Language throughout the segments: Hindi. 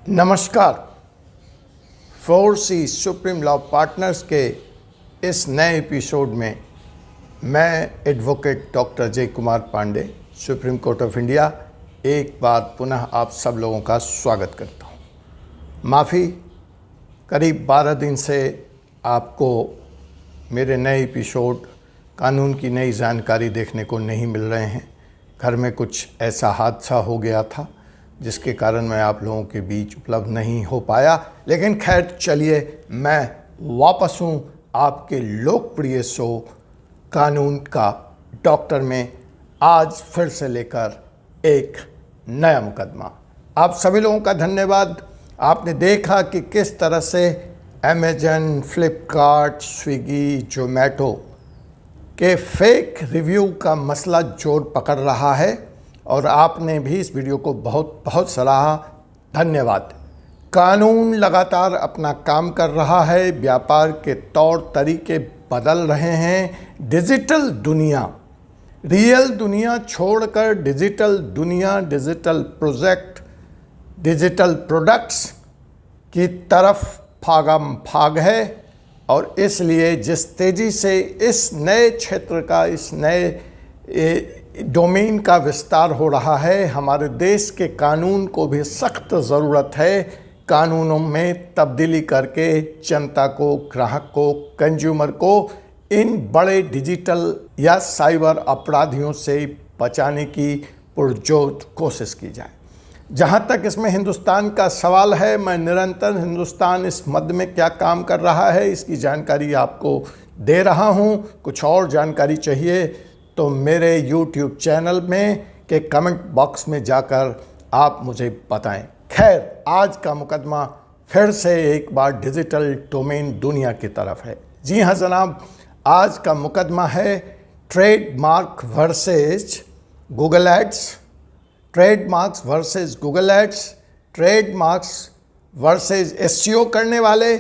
नमस्कार। 4C सुप्रीम लॉ पार्टनर्स के इस नए एपिसोड में मैं advocate doctor Ajay Kumar Pandey, supreme court of India, एक बार पुनः आप सब लोगों का स्वागत करता हूं। माफ़ी, करीब 12 दिन से आपको मेरे नए एपिसोड कानून की नई जानकारी देखने को नहीं मिल रहे हैं। घर में कुछ ऐसा हादसा हो गया था जिसके कारण मैं आप लोगों के बीच उपलब्ध नहीं हो पाया। लेकिन खैर चलिए, मैं वापस हूँ आपके लोकप्रिय शो कानून का डॉक्टर में, आज फिर से लेकर एक नया मुकदमा। आप सभी लोगों का धन्यवाद। आपने देखा कि किस तरह से अमेजन, फ्लिपकार्ट, स्विगी, जोमेटो के फेक रिव्यू का मसला जोर पकड़ रहा है और आपने भी इस वीडियो को बहुत बहुत सराहा। धन्यवाद। कानून लगातार अपना काम कर रहा है, व्यापार के तौर तरीके बदल रहे हैं। डिजिटल दुनिया, रियल दुनिया छोड़कर डिजिटल दुनिया, डिजिटल प्रोजेक्ट, डिजिटल प्रोडक्ट्स की तरफ फागम फाग है। और इसलिए जिस तेज़ी से इस नए क्षेत्र का, इस नए डोमेन का विस्तार हो रहा है, हमारे देश के कानून को भी सख्त ज़रूरत है कानूनों में तब्दीली करके जनता को, ग्राहक को, कंज्यूमर को इन बड़े डिजिटल या साइबर अपराधियों से बचाने की पुरजोर कोशिश की जाए। जहाँ तक इसमें हिंदुस्तान का सवाल है, मैं निरंतर हिंदुस्तान इस मद में क्या काम कर रहा है इसकी जानकारी आपको दे रहा हूँ। कुछ और जानकारी चाहिए तो मेरे YouTube चैनल में के कमेंट बॉक्स में जाकर आप मुझे बताएं। खैर, आज का मुकदमा फिर से एक बार डिजिटल डोमेन दुनिया की तरफ है। जी हाँ जनाब, आज का मुकदमा है trademark versus Google ads, trademarks versus Google ads, trademarks versus SEO करने वाले,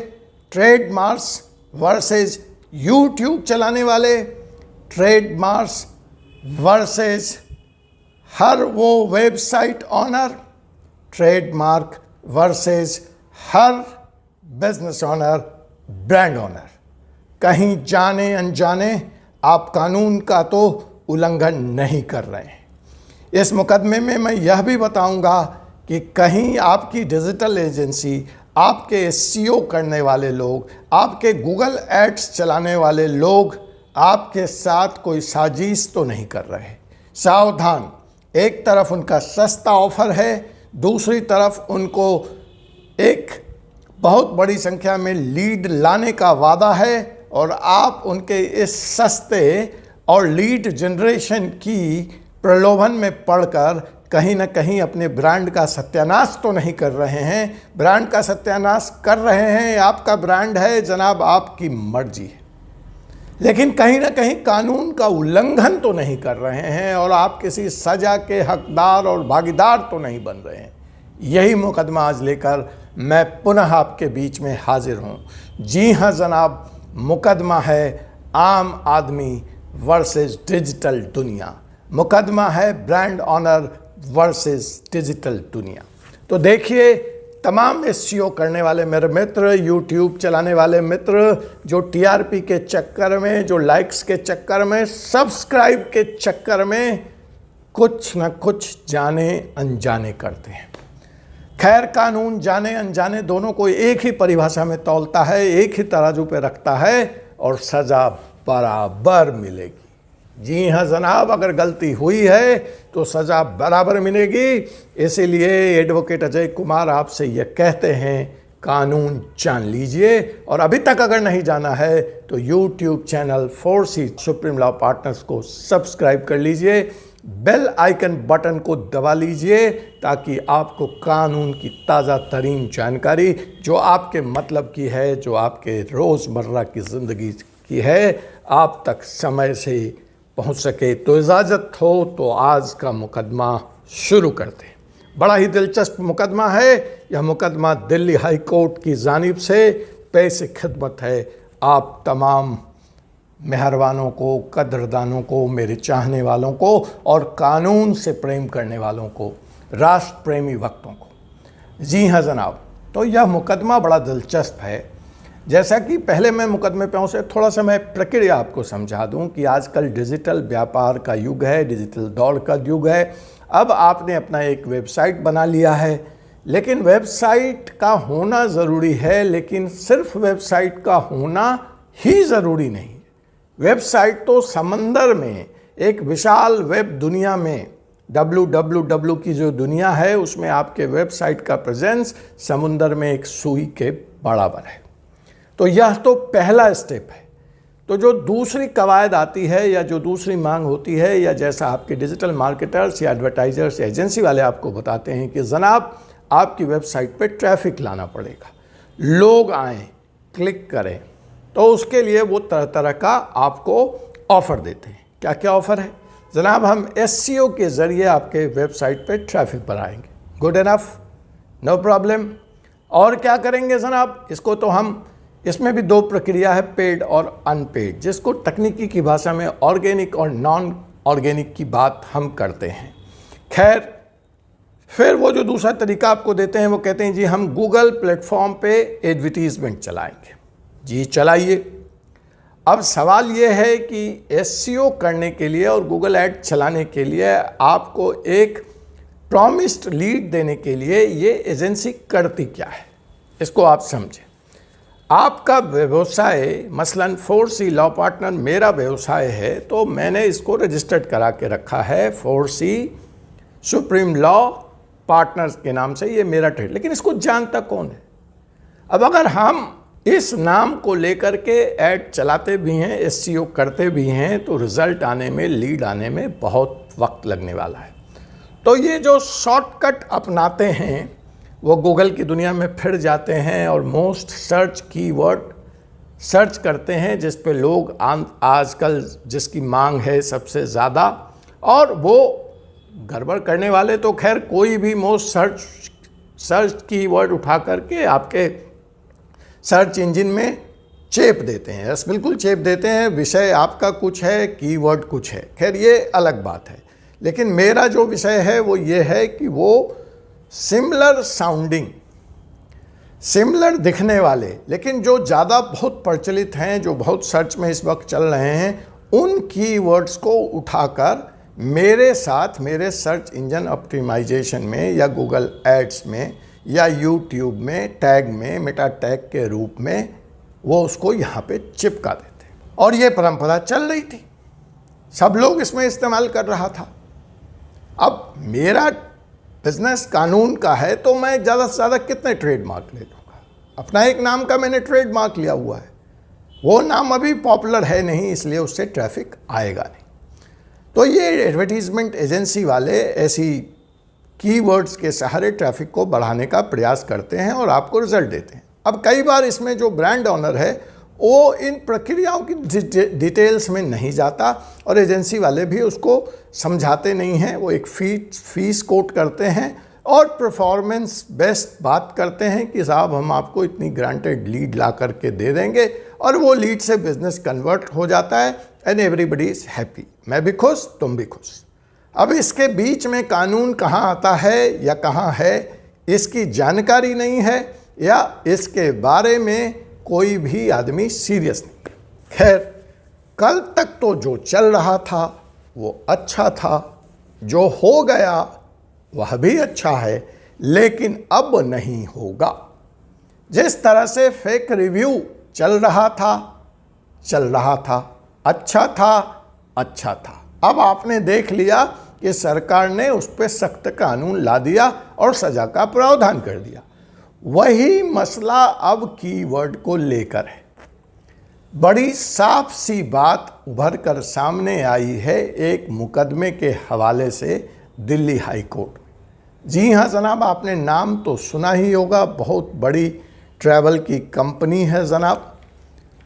ट्रेडमार्क्स वर्सेस YouTube चलाने वाले, ट्रेडमार्क्स वर्सेस हर वो वेबसाइट ऑनर, ट्रेडमार्क वर्सेस हर बिजनेस ऑनर, ब्रांड ऑनर। कहीं जाने अनजाने आप कानून का तो उल्लंघन नहीं कर रहे हैं। इस मुकदमे में मैं यह भी बताऊंगा कि कहीं आपकी डिजिटल एजेंसी, आपके SEO करने वाले लोग, आपके गूगल एड्स चलाने वाले लोग आपके साथ कोई साजिश तो नहीं कर रहे। सावधान, एक तरफ उनका सस्ता ऑफर है, दूसरी तरफ उनको एक बहुत बड़ी संख्या में लीड लाने का वादा है और आप उनके इस सस्ते और लीड जनरेशन की प्रलोभन में पड़कर कहीं ना कहीं अपने ब्रांड का सत्यानाश तो नहीं कर रहे हैं। ब्रांड का सत्यानाश कर रहे हैं, आपका ब्रांड है जनाब, आपकी मर्जी है, लेकिन कहीं ना कहीं कानून का उल्लंघन तो नहीं कर रहे हैं और आप किसी सज़ा के हकदार और भागीदार तो नहीं बन रहे हैं। यही मुकदमा आज लेकर मैं पुनः आपके बीच में हाजिर हूँ। जी हाँ जनाब, मुकदमा है आम आदमी वर्सेस डिजिटल दुनिया, मुकदमा है ब्रांड ऑनर वर्सेस डिजिटल दुनिया। तो देखिए, तमाम SEO करने वाले मेरे मित्र, YouTube चलाने वाले मित्र, जो TRP के चक्कर में, जो लाइक्स के चक्कर में, सब्सक्राइब के चक्कर में कुछ न कुछ जाने अनजाने करते हैं। खैर, कानून जाने अनजाने दोनों को एक ही परिभाषा में तौलता है, एक ही तराजू पे रखता है और सज़ा बराबर मिलेगी। जी हाँ जनाब, अगर गलती हुई है तो सज़ा बराबर मिलेगी। इसीलिए एडवोकेट अजय कुमार आपसे यह कहते हैं, कानून जान लीजिए। और अभी तक अगर नहीं जाना है तो YouTube channel 4C supreme law partners को सब्सक्राइब कर लीजिए, बेल आइकन बटन को दबा लीजिए ताकि आपको कानून की ताज़ा तरीन जानकारी जो आपके मतलब की है, जो आपके रोज़मर्रा की ज़िंदगी की है, आप तक समय से पहुंच सके। तो इजाज़त हो तो आज का मुकदमा शुरू करते हैं। बड़ा ही दिलचस्प मुकदमा है। यह मुकदमा दिल्ली हाई कोर्ट की जानिब से पेश खिदमत है आप तमाम मेहरबानों को, कदरदानों को, मेरे चाहने वालों को और कानून से प्रेम करने वालों को, राष्ट्र प्रेमी वक्तों को। जी हाँ जनाब, तो यह मुकदमा बड़ा दिलचस्प है। जैसा कि पहले मैं मुकदमे पे से थोड़ा सा मैं प्रक्रिया आपको समझा दूं कि आजकल डिजिटल व्यापार का युग है, डिजिटल दौड़ का युग है। अब आपने अपना एक वेबसाइट बना लिया है, लेकिन वेबसाइट का होना ज़रूरी है, लेकिन सिर्फ वेबसाइट का होना ही ज़रूरी नहीं। वेबसाइट तो समंदर में एक विशाल वेब दुनिया में www की जो दुनिया है उसमें आपके वेबसाइट का प्रेजेंस समुंदर में एक सुई के बराबर है। तो यह तो पहला स्टेप है। तो जो दूसरी कवायद आती है या जो दूसरी मांग होती है, या जैसा आपके डिजिटल मार्केटर्स या एडवर्टाइजर्स या एजेंसी वाले आपको बताते हैं कि जनाब आपकी वेबसाइट पे ट्रैफिक लाना पड़ेगा, लोग आएँ, क्लिक करें, तो उसके लिए वो तरह तरह का आपको ऑफ़र देते हैं। क्या क्या ऑफ़र है जनाब? हम SEO के ज़रिए आपके वेबसाइट पे ट्रैफिक बढ़ाएंगे। Good enough, no problem. और क्या करेंगे जनाब? इसको तो हम, इसमें भी दो प्रक्रिया है, पेड और अनपेड, जिसको तकनीकी की भाषा में ऑर्गेनिक और नॉन ऑर्गेनिक की बात हम करते हैं। खैर, फिर वो जो दूसरा तरीका आपको देते हैं वो कहते हैं जी हम गूगल प्लेटफॉर्म पे एडवर्टीजमेंट चलाएंगे। जी चलाइए। अब सवाल ये है कि SEO करने के लिए और गूगल ऐड चलाने के लिए आपको एक प्रॉमिस्ड लीड देने के लिए ये एजेंसी करती क्या है, इसको आप समझें। आपका व्यवसाय मसलन 4C लॉ पार्टनर मेरा व्यवसाय है, तो मैंने इसको रजिस्टर्ड करा के रखा है 4C सुप्रीम लॉ पार्टनर्स के नाम से, ये मेरा ट्रेड। लेकिन इसको जानता कौन है? अब अगर हम इस नाम को लेकर के ऐड चलाते भी हैं, SEO करते भी हैं, तो रिज़ल्ट आने में, लीड आने में बहुत वक्त लगने वाला है। तो ये जो शॉर्टकट अपनाते हैं वो गूगल की दुनिया में फिर जाते हैं और मोस्ट सर्च कीवर्ड सर्च करते हैं, जिस पे लोग आजकल जिसकी मांग है सबसे ज़्यादा। और वो गड़बड़ करने वाले तो खैर कोई भी मोस्ट सर्च कीवर्ड उठा करके आपके सर्च इंजन में चेप देते हैं। यस, बिल्कुल चेप देते हैं। विषय आपका कुछ है, कीवर्ड कुछ है, खैर ये अलग बात है। लेकिन मेरा जो विषय है वो ये है कि वो सिमिलर साउंडिंग, सिमिलर दिखने वाले, लेकिन जो ज़्यादा बहुत प्रचलित हैं, जो बहुत सर्च में इस वक्त चल रहे हैं, उन कीवर्ड्स को उठाकर मेरे साथ मेरे सर्च इंजन ऑप्टिमाइजेशन में या गूगल एड्स में या यूट्यूब में टैग में, मेटा टैग के रूप में वो उसको यहाँ पे चिपका देते। और ये परंपरा चल रही थी, सब लोग इसमें इस्तेमाल कर रहा था। अब मेरा बिजनेस कानून का है, तो मैं ज़्यादा से ज़्यादा कितने ट्रेडमार्क ले लूँगा? अपना एक नाम का मैंने ट्रेडमार्क लिया हुआ है, वो नाम अभी पॉपुलर है नहीं, इसलिए उससे ट्रैफिक आएगा नहीं। तो ये एडवर्टीजमेंट एजेंसी वाले ऐसी कीवर्ड्स के सहारे ट्रैफिक को बढ़ाने का प्रयास करते हैं और आपको रिजल्ट देते हैं। अब कई बार इसमें जो ब्रांड ओनर है वो इन प्रक्रियाओं की डिटेल्स में नहीं जाता और एजेंसी वाले भी उसको समझाते नहीं हैं। वो एक फीस कोट करते हैं और परफॉर्मेंस बेस्ट बात करते हैं कि साहब हम आपको इतनी ग्रांटेड लीड ला करके दे देंगे, और वो लीड से बिजनेस कन्वर्ट हो जाता है एंड एवरीबडी इज़ हैप्पी। मैं भी खुश, तुम भी खुश। अब इसके बीच में कानून कहाँ आता है या कहाँ है, इसकी जानकारी नहीं है, या इसके बारे में कोई भी आदमी सीरियस नहीं। खैर, कल तक तो जो चल रहा था वो अच्छा था, जो हो गया वह भी अच्छा है, लेकिन अब नहीं होगा। जिस तरह से फेक रिव्यू चल रहा था, अच्छा था। अब आपने देख लिया कि सरकार ने उस पर सख्त कानून ला दिया और सजा का प्रावधान कर दिया। वही मसला अब कीवर्ड को लेकर है। बड़ी साफ सी बात उभर कर सामने आई है एक मुकदमे के हवाले से दिल्ली हाई कोर्ट में। जी हाँ जनाब, आपने नाम तो सुना ही होगा, बहुत बड़ी ट्रैवल की कंपनी है जनाब,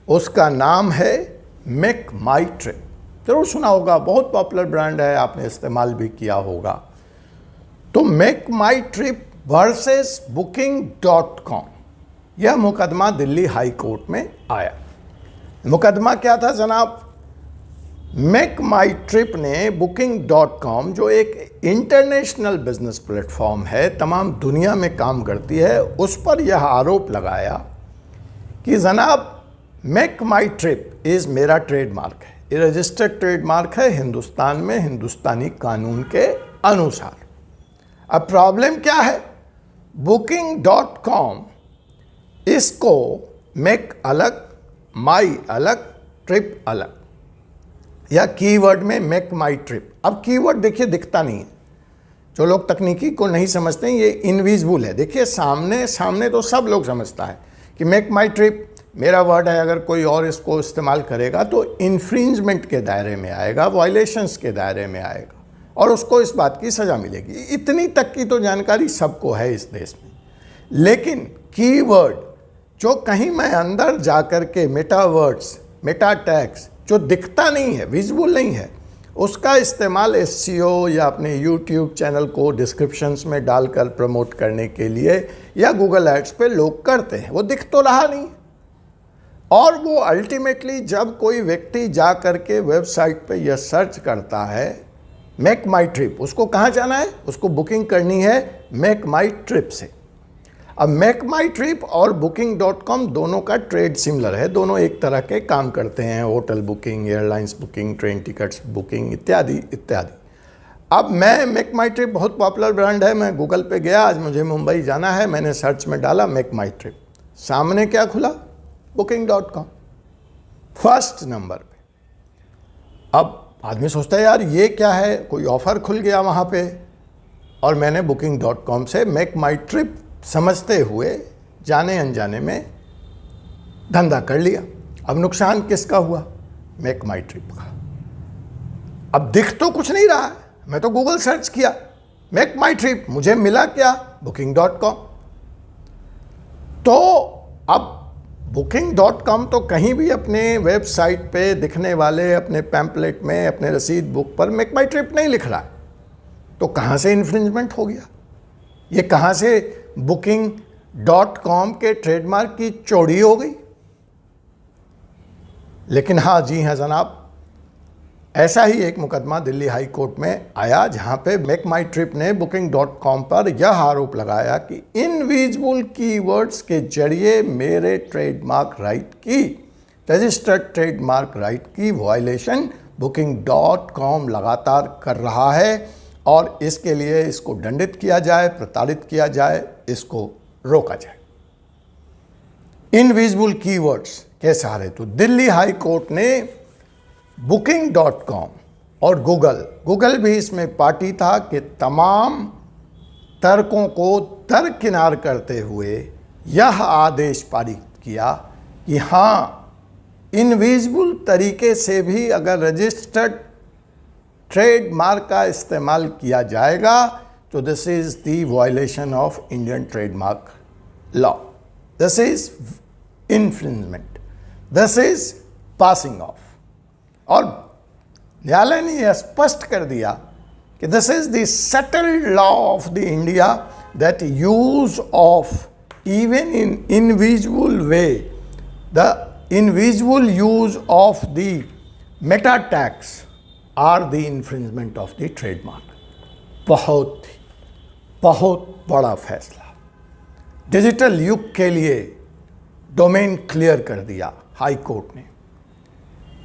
उसका नाम है मेक माई ट्रिप। जरूर सुना होगा, बहुत पॉपुलर ब्रांड है, आपने इस्तेमाल भी किया होगा। तो मेक माई ट्रिप वर्सेस booking.com, यह मुकदमा दिल्ली हाई कोर्ट में आया। मुकदमा क्या था जनाब? मेक माई ट्रिप ने Booking.com, जो एक इंटरनेशनल बिजनेस प्लेटफॉर्म है, तमाम दुनिया में काम करती है, उस पर यह आरोप लगाया कि जनाब मेक माई ट्रिप इज़ मेरा ट्रेडमार्क है, ये रजिस्टर्ड ट्रेडमार्क है हिंदुस्तान में, हिंदुस्तानी कानून के अनुसार। अब प्रॉब्लम क्या है, Booking.com इसको मेक अलग, माई अलग, ट्रिप अलग, या कीवर्ड में मेक माई ट्रिप। अब कीवर्ड देखिए दिखता नहीं है, जो लोग तकनीकी को नहीं समझते हैं, ये इनविजिबल है। देखिए सामने सामने तो सब लोग समझता है कि मेक माई ट्रिप मेरा वर्ड है, अगर कोई और इसको इस्तेमाल करेगा तो इन्फ्रिंजमेंट के दायरे में आएगा, वायलेशंस के दायरे में आएगा और उसको इस बात की सज़ा मिलेगी। इतनी तक की तो जानकारी सबको है इस देश में। लेकिन कीवर्ड जो कहीं मैं अंदर जा कर के मेटा वर्ड्स, मेटा टैग्स जो दिखता नहीं है, विजिबल नहीं है, उसका इस्तेमाल एसईओ या अपने यूट्यूब चैनल को डिस्क्रिप्शंस में डालकर प्रमोट करने के लिए या गूगल एड्स पे लोग करते हैं। वो दिख तो रहा नहीं, और वो अल्टीमेटली जब कोई व्यक्ति जा कर के वेबसाइट पे यह सर्च करता है मेक माई ट्रिप, उसको कहाँ जाना है, उसको बुकिंग करनी है मेक माई ट्रिप से। अब मेक माई ट्रिप और Booking.com दोनों का ट्रेड सिमिलर है, दोनों एक तरह के काम करते हैं, hotel booking, airlines booking, train tickets booking इत्यादि इत्यादि। अब मैं मेक माई ट्रिप बहुत पॉपुलर ब्रांड है, मैं गूगल पे गया, आज मुझे मुंबई जाना है, मैंने सर्च में डाला मेक माई ट्रिप, सामने क्या खुला, Booking.com फर्स्ट नंबर पे। अब आदमी सोचता है यार ये क्या है, कोई ऑफर खुल गया वहाँ पे, और मैंने Booking.com से मेक माई ट्रिप समझते हुए जाने अनजाने में धंधा कर लिया। अब नुकसान किसका हुआ, मेक माई ट्रिप का। अब दिख तो कुछ नहीं रहा है, मैं तो गूगल सर्च किया मेक माई ट्रिप, मुझे मिला क्या, Booking.com। तो अब Booking.com तो कहीं भी अपने वेबसाइट पे दिखने वाले अपने पैम्पलेट में, अपने रसीद बुक पर मेक माई ट्रिप नहीं लिख रहा है, तो कहाँ से इन्फ्रिंजमेंट हो गया, ये कहाँ से Booking.com के ट्रेडमार्क की चोरी हो गई। लेकिन हाँ जी हाँ जनाब, ऐसा ही एक मुकदमा दिल्ली हाई कोर्ट में आया, जहाँ पे मेक माई ट्रिप ने Booking.com पर यह आरोप लगाया कि इनविजिबल कीवर्ड्स के जरिए मेरे ट्रेडमार्क राइट की, रजिस्टर्ड ट्रेडमार्क राइट की वायलेशन Booking.com लगातार कर रहा है, और इसके लिए इसको दंडित किया जाए, प्रताड़ित किया जाए, इसको रोका जाए इनविजिबल कीवर्ड्स के सहारे। तो दिल्ली हाई कोर्ट ने Booking.com और गूगल भी इसमें पार्टी था कि तमाम तर्कों को दरकिनार करते हुए यह आदेश पारित किया कि हाँ, इनविजिबल तरीके से भी अगर रजिस्टर्ड ट्रेडमार्क का इस्तेमाल किया जाएगा तो this is the violation of Indian trademark law, this is infringement, this is passing off. और न्यायालय ने यह स्पष्ट कर दिया कि this is the settled law of the India that use of even in invisible way, the invisible use of the meta tags are the infringement of the trademark. बहुत बड़ा फैसला, डिजिटल युग के लिए डोमेन क्लियर कर दिया हाई कोर्ट ने,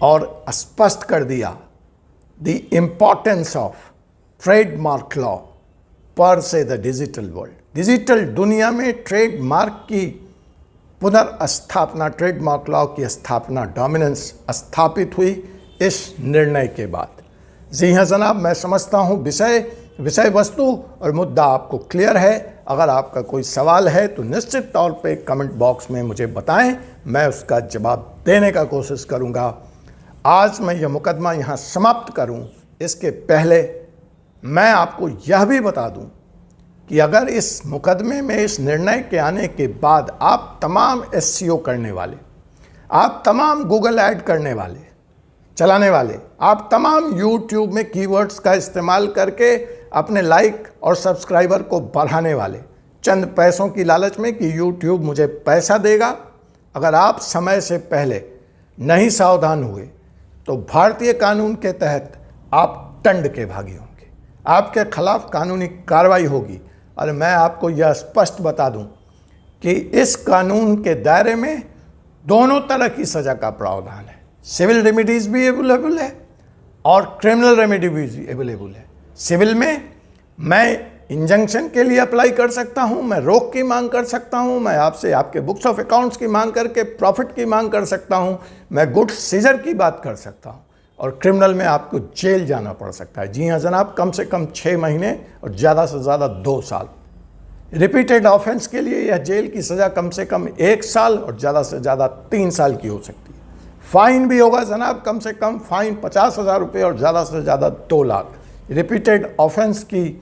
और स्पष्ट कर दिया the importance of trademark law पर से द डिजिटल वर्ल्ड। डिजिटल दुनिया में ट्रेडमार्क की पुनर्स्थापना, ट्रेडमार्क लॉ की स्थापना, डोमिनेंस स्थापित हुई इस निर्णय के बाद। जी हाँ जनाब, मैं समझता हूँ विषय वस्तु और मुद्दा आपको क्लियर है। अगर आपका कोई सवाल है तो निश्चित तौर पे कमेंट बॉक्स में मुझे बताएं, मैं उसका जवाब देने का कोशिश करूँगा। आज मैं यह मुकदमा यहाँ समाप्त करूँ इसके पहले मैं आपको यह भी बता दूँ कि अगर इस मुकदमे में, इस निर्णय के आने के बाद आप तमाम एसईओ करने वाले, आप तमाम गूगल ऐड करने वाले, चलाने वाले, आप तमाम यूट्यूब में कीवर्ड्स का इस्तेमाल करके अपने लाइक और सब्सक्राइबर को बढ़ाने वाले, चंद पैसों की लालच में कि यूट्यूब मुझे पैसा देगा, अगर आप समय से पहले नहीं सावधान हुए तो भारतीय कानून के तहत आप दंड के भागी होंगे, आपके खिलाफ कानूनी कार्रवाई होगी। और मैं आपको यह स्पष्ट बता दूं कि इस कानून के दायरे में दोनों तरह की सज़ा का प्रावधान है। सिविल रेमेडीज़ भी अवेलेबल है और क्रिमिनल रेमेडी भी अवेलेबल है। सिविल में मैं इंजंक्शन के लिए अप्लाई कर सकता हूं, मैं रोक की मांग कर सकता हूं, मैं आपसे आपके बुक्स ऑफ अकाउंट्स की मांग करके प्रॉफिट की मांग कर सकता हूं, मैं गुड्स सीजर की बात कर सकता हूं। और क्रिमिनल में आपको जेल जाना पड़ सकता है। जी हाँ जनाब, कम से कम 6 महीने और ज़्यादा से ज़्यादा 2 साल। रिपीटेड ऑफेंस के लिए यह जेल की सज़ा कम से कम 1 साल और ज़्यादा से ज़्यादा 3 साल की हो सकती है। फाइन भी होगा जनाब, कम से कम फाइन 50,000 रुपये और ज़्यादा से ज़्यादा 2 लाख। रिपीटेड ऑफेंस की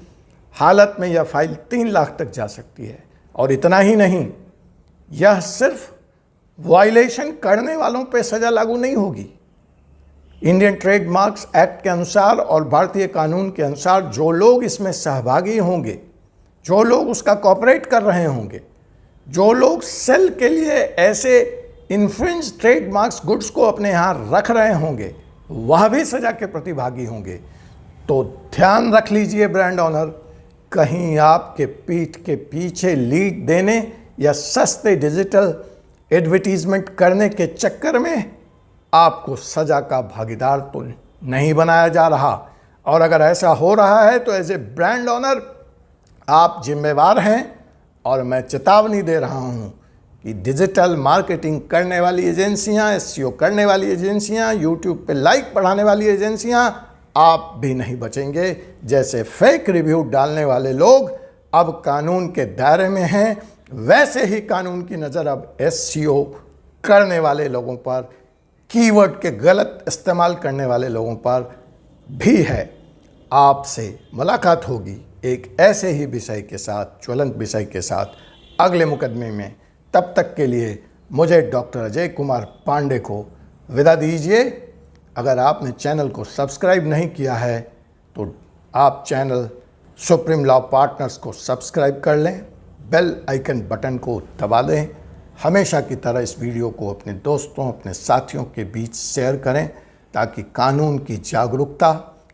हालत में यह फाइल 3 लाख तक जा सकती है। और इतना ही नहीं, यह सिर्फ वायलेशन करने वालों पे सज़ा लागू नहीं होगी। इंडियन ट्रेडमार्क्स एक्ट के अनुसार और भारतीय कानून के अनुसार जो लोग इसमें सहभागी होंगे, जो लोग उसका कॉपरेट कर रहे होंगे, जो लोग सेल के लिए ऐसे इन्फ्रिंज ट्रेडमार्क्स गुड्स को अपने यहाँ रख रहे होंगे, वह भी सज़ा के प्रतिभागी होंगे। तो ध्यान रख लीजिए ब्रांड ऑनर, कहीं आपके पीठ के पीछे लीड देने या सस्ते डिजिटल एडवर्टीजमेंट करने के चक्कर में आपको सज़ा का भागीदार तो नहीं बनाया जा रहा। और अगर ऐसा हो रहा है तो एज ए ब्रांड ऑनर आप जिम्मेवार हैं। और मैं चेतावनी दे रहा हूं कि डिजिटल मार्केटिंग करने वाली एजेंसियां, एसईओ करने वाली एजेंसियां, यूट्यूब पे लाइक बढ़ाने वाली एजेंसियां, आप भी नहीं बचेंगे। जैसे फेक रिव्यू डालने वाले लोग अब कानून के दायरे में हैं, वैसे ही कानून की नज़र अब एसईओ करने वाले लोगों पर, कीवर्ड के गलत इस्तेमाल करने वाले लोगों पर भी है। आपसे मुलाकात होगी एक ऐसे ही विषय के साथ, ज्वलंत विषय के साथ, अगले मुकदमे में। तब तक के लिए मुझे डॉक्टर अजय कुमार पांडे को विदा दीजिए। अगर आपने चैनल को सब्सक्राइब नहीं किया है तो आप चैनल सुप्रीम लॉ पार्टनर्स को सब्सक्राइब कर लें, बेल आइकन बटन को दबा दें। हमेशा की तरह इस वीडियो को अपने दोस्तों, अपने साथियों के बीच शेयर करें ताकि कानून की जागरूकता,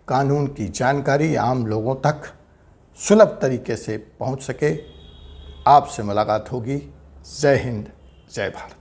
कानून की जानकारी आम लोगों तक सुलभ तरीके से पहुंच सके। आपसे मुलाकात होगी। जय हिंद, जय भारत।